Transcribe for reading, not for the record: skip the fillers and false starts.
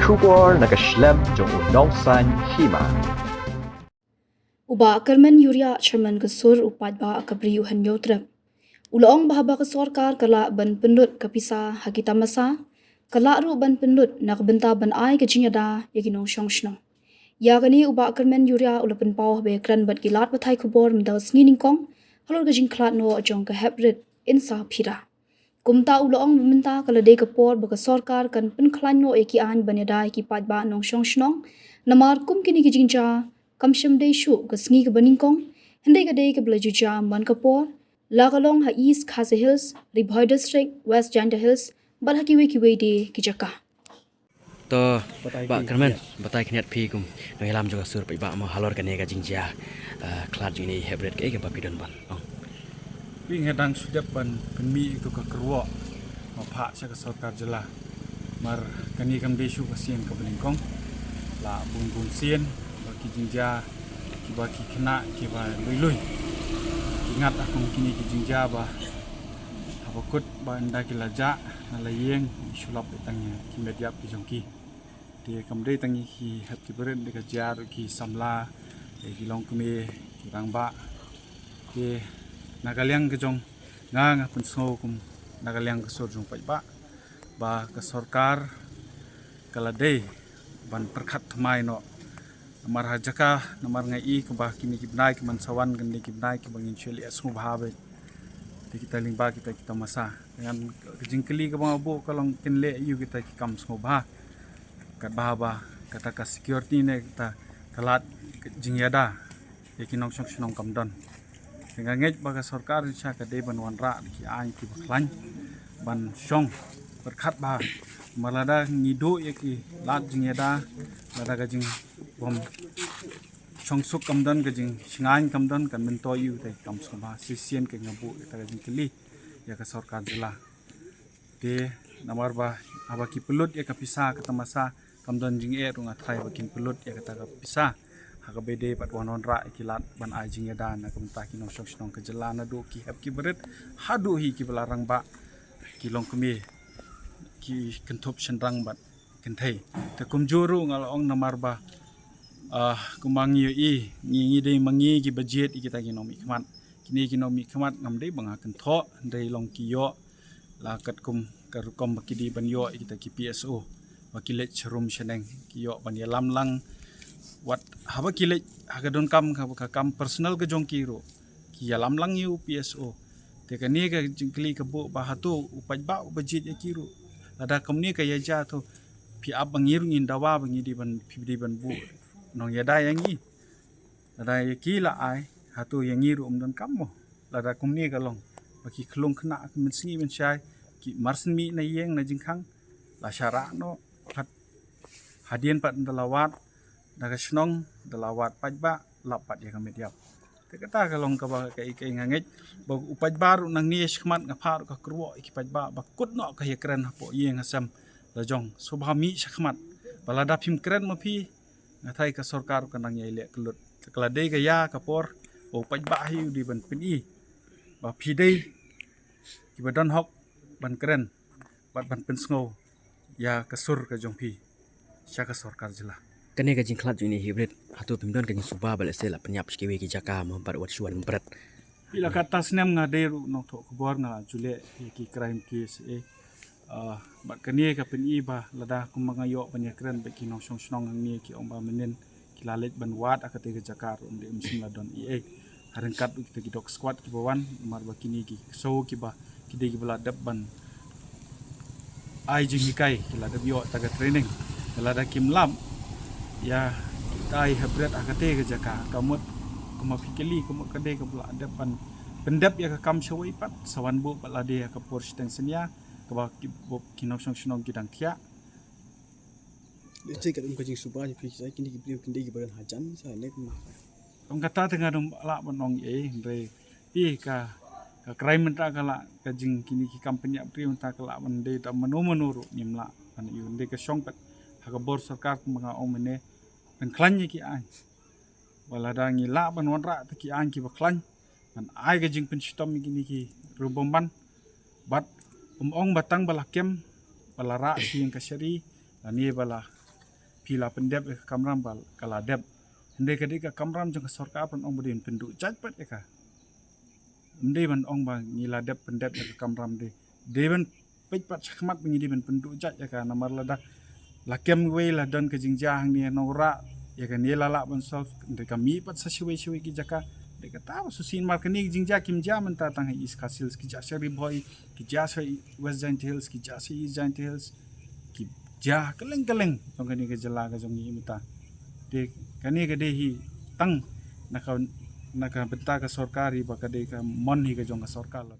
Shubor nakaslem jong unongsan hima. Uba Kermen Yuria Chairman Kesur Upadba Akabri Uhan Yotrep. Ulong bahaba ke sorkar kala ban pendut kapisa hakita masa, kala ru ban pendut nak benta ban ai ke jinyada yaginong syong shnong. Ya gani uba Kermen Yuria ulapan pawah be kran bat gilat bathai kubor mendal sngining kong, halor ke jing klat no ajong ke hebrit insa pira. Kumta ulong meminta kala de kapor baka sorkar kan penklan no eki an banyada eki padba nong syong shnong, namar kum kini ke jingja kamsham de shu ke sngi ke baningkong, hendai ke de ke belajuja man kapor, lagalong ha East Khasi Hills, Ribhoi District, West Janda Hills, balhakiwe kiwe de ki jaka. To ba Kermen batai kniat pi kum no hilam juga sur ba ma halor kan ga jingja klat ini hebret ke papidon ban Wing hedang sudah penmi itu ke kerwa mapha sa sarkar jela mar kani kam desu kasien ke belingkong la bun sien baki jingja ki baki kena ki ba lui ingat aku kini ki jingja ba habakut ba anda ki laja na layeng sulap itangnya ki mediap ki jongki dia kam de tangi ki hap ki beren de ka jar ki samla ki long kumi ki rangba ki nagaliang kejong nga penso kum nagaliang kesor jong pai ba ke sorkar kalade ban perkhat thmai no namar hajaka namar ngai ke ba kini kibnai ke mansawan gande kibnai ke bangin cheli asu bhabe kita lingba kita masa dengan kejingkeli ke bang abu kalong kinle yu kita kam smo bha kat ba kata ka security ne kita kalat jingyada yakinong syong kamdon dengan ngej baga sorkar cha ka de ban wanra ki ai ki baklan ban syong berkat ba malada ngido ye ki lat jingeda lada ga jing bom syong suk kamdan ga jing singain kamdan kan mento yu te kam soma sisien ke ngabu ta ga jing keli ya ka sorkar jela de namar ba aba ki pelut ya ka pisa ka tamasa kamdan jing e runga thai ba kin pelut ya ka ta ka pisa haka bede pat wanon ra ikilat ban ajing ya dan aku minta ki nosok snong ke jelana do ki hab ki beret hadu hi ki belarang ba ki long kemi ki kentop sendrang bat kentai te kumjuru ngal ong namar ba kumangi i ngi de mangi ki budget kita ki nomi khmat kini ki nomi khmat ngam de banga kentho de long ki yo lakat kum karukom bakidi ban yo kita ki PSO wakilet cherum seneng ki yo ban ya lamlang wat haba kilet hagadon kam personal ke jongki ro ki alam lang yu PSO te kani ka jingkli ke bo bahatu upaj ba budget ya kiro ada kamni ka yaja to pi abangir ngin dawa bangi di ban bu nong yada yangi ada yakila ai hatu yangi ro umdon kammo lada kumni ka long baki khlong khna min singi min shai ki marsin mi na yeng na jingkhang la syara no hadian pat dalawat daga snong dalawat pajba lapat ya kami diap te kata kalong ka ba kai ngangej ba upaj baru nang ni skmat ngapar ka kruo iki pajba ba kut no ka yekren po yeng asam lajong subhami skmat balada phim kren ma phi ngathai ka sarkar ka nang yele kelut kelade ga ya kapor o pajba hi di ban pin i ba phi dei ki badan hok ban kren bat ban pin sngo ya kasur ka jong phi sya ka sarkar jela kane ga jing klat ini hibrit hatu pimdon kan suba bal sela penyap skewe ki jaka ma bar wat suan berat bila kata snem ngade ru nok thok kubor nga jule ki crime case bat kani ka pen i ba lada kumangayo panyakran be ki nong song snong ni ki omba menen ki lalet ban wat akate ga jaka ru de umsin ladon i harengkat kita ki dok squad ki bawan mar ba kini ki so ki ba ki de ki bala dab ban ai jing hikai ki lada bio taga training lada kim lam ya tai habret akate ke jaka kamut kuma fikeli kuma kade ke bula depan pendap ya ke kam shawai pat sawan bu balade ya ke por extension ya ke ba kinok song kidang tia cek kat umkajing suba ni fikir kini ki badan hajan saya nek mah ong kata tengah dum ala bonong re pi ka crime mentra kala kajing kini ki company apri mentra kala mende ta menuru nimla an yunde ke song pat hakabor sarkar mga omene ben klanye ki ai wala dangi la ban wanra ta ki an ki baklan an ai ga jing pen stom gini ki rubomban bat ong batang balakem balara si yang kasari ani bala pila pendep ke kamram bal kala dep hende ke ka kamram jong sarkar pan ong bodin pendu jat pat eka hende ban ong bang ngila dep pendep ke kamram de ban pej pat khmat bang di ban pendu jat eka namar lada lakem we la don ke jingja hang ni nora ya kan ni lala ban solve de kami pat sa shiwe ki jaka de kata susin mar kani jingja kim ja man ta tang is kasil ki ja shari boy ki ja shari west giant hills ki ja si giant hills ki ja keleng jong kani ke jala ka jong ni mita de kani ke de hi tang naka benta ka sarkari ba ka de ka mon hi ka jong ka sarkar la